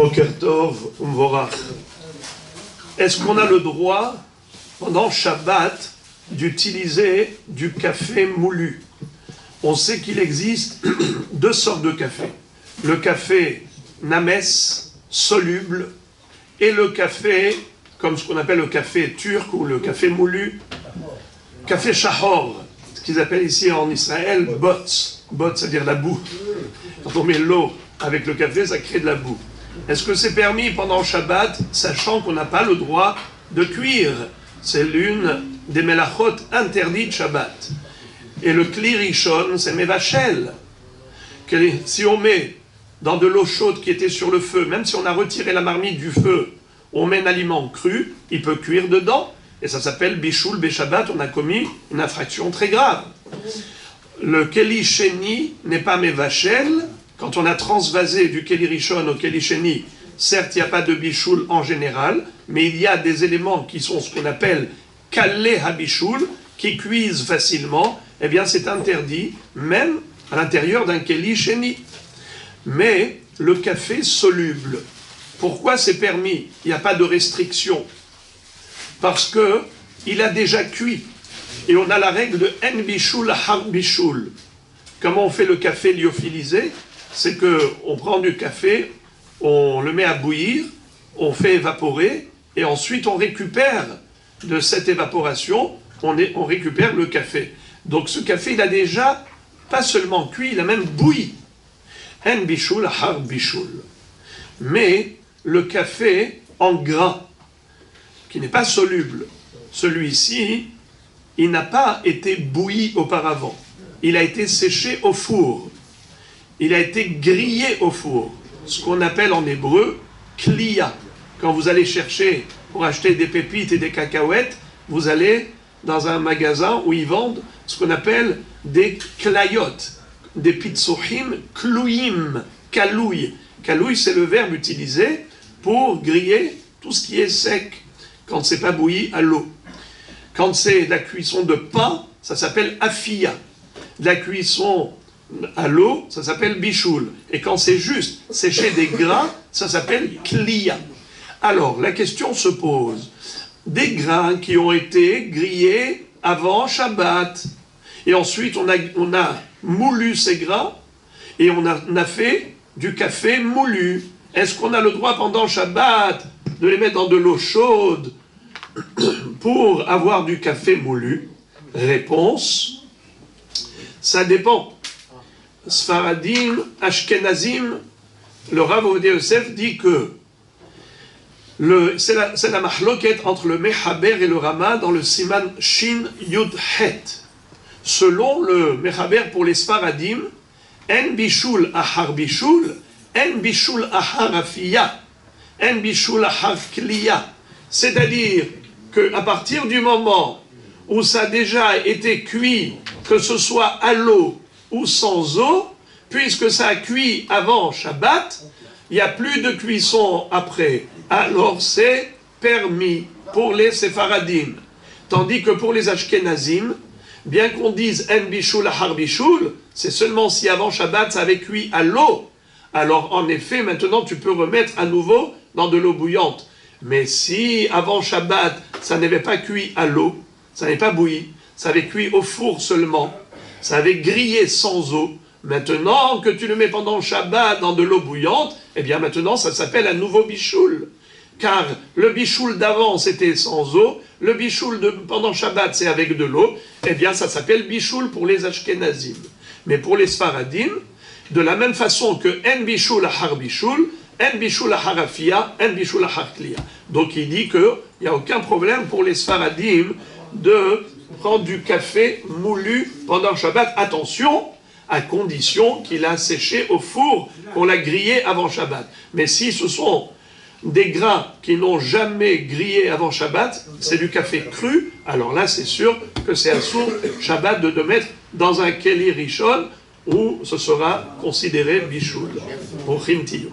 Boker Tov, Umvorach. Est-ce qu'on a le droit, pendant Shabbat, d'utiliser du café moulu? On sait qu'il existe deux sortes de café. Le café Names, soluble, et le café, comme ce qu'on appelle le café turc ou le café moulu, café shahor, ce qu'ils appellent ici en Israël botz. Botz, c'est-à-dire la boue. Quand on met l'eau avec le café, ça crée de la boue. Est-ce que c'est permis pendant Shabbat, sachant qu'on n'a pas le droit de cuire? C'est l'une des melachot interdites Shabbat. Et le kli rishon, c'est mevachel. Si on met dans de l'eau chaude qui était sur le feu, même si on a retiré la marmite du feu, on met un aliment cru, il peut cuire dedans. Et ça s'appelle bishul beshabbat, on a commis une infraction très grave. Le keli sheni n'est pas mevachel. Quand on a transvasé du keli rishon au keli sheni, certes il n'y a pas de bishul en général, mais il y a des éléments qui sont ce qu'on appelle kalé habishul, qui cuisent facilement. Eh bien c'est interdit, même à l'intérieur d'un keli sheni. Mais le café soluble, pourquoi c'est permis? Il n'y a pas de restriction. Parce que il a déjà cuit. Et on a la règle de en bishul har bishul. Comment on fait le café lyophilisé? C'est qu'on prend du café, on le met à bouillir, on fait évaporer, et ensuite on récupère de cette évaporation, on récupère le café. Donc ce café, il a déjà pas seulement cuit, il a même bouilli. En bishul har bishul. Mais le café en grain, qui n'est pas soluble, celui-ci, il n'a pas été bouilli auparavant. Il a été séché au four. Il a été grillé au four. Ce qu'on appelle en hébreu kliya. Quand vous allez chercher pour acheter des pépites et des cacahuètes, vous allez dans un magasin où ils vendent ce qu'on appelle des klayot, des pitsochim klouyim, kalouy. Kalouy, c'est le verbe utilisé pour griller tout ce qui est sec quand c'est pas bouilli à l'eau. Quand c'est de la cuisson de pain, ça s'appelle afiya. De la cuisson à l'eau, ça s'appelle bishul. Et quand c'est juste sécher des grains, ça s'appelle kliya. Alors, la question se pose. Des grains qui ont été grillés avant Shabbat, et ensuite on a moulu ces grains, et on a fait du café moulu. Est-ce qu'on a le droit pendant Shabbat de les mettre dans de l'eau chaude pour avoir du café moulu? Réponse, ça dépend. Sfaradim, Ashkenazim, le Rav Ovadia Yosef dit que c'est la mahloket entre le Mechaber et le Rama dans le Siman Shin Yud Het. Selon le Mechaber pour les Sfaradim, En bishul ahar bishul, En bishul ahar afiya, En bishul ahar kliya. C'est-à-dire qu'à partir du moment où ça a déjà été cuit, que ce soit à l'eau ou sans eau, puisque ça a cuit avant Shabbat, il n'y a plus de cuisson après. Alors c'est permis pour les Séfaradim. Tandis que pour les Ashkenazim, bien qu'on dise En bishul ahar bishul, c'est seulement si avant Shabbat ça avait cuit à l'eau. Alors en effet, maintenant tu peux remettre à nouveau dans de l'eau bouillante. Mais si avant Shabbat ça n'avait pas cuit à l'eau, ça n'avait pas bouilli, ça avait cuit au four seulement, ça avait grillé sans eau, maintenant que tu le mets pendant Shabbat dans de l'eau bouillante, eh bien maintenant ça s'appelle un nouveau bichoul. Car le bichoul d'avant c'était sans eau, le bichoul pendant Shabbat c'est avec de l'eau, eh bien ça s'appelle bichoul pour les Ashkenazim. Mais pour les Sfaradim, de la même façon que En bishul ahar bishul, En bishul ahar afiya, En bishul ahar kliya. Donc il dit qu'il n'y a aucun problème pour les Sfaradim de prendre du café moulu pendant Shabbat. Attention, à condition qu'il a séché au four, qu'on l'a grillé avant Shabbat. Mais si ce sont des grains qui n'ont jamais grillé avant Shabbat, c'est du café cru, alors là c'est sûr que c'est assour Shabbat de mettre dans un keli rishon où ce sera considéré bishul, au chimtiyo.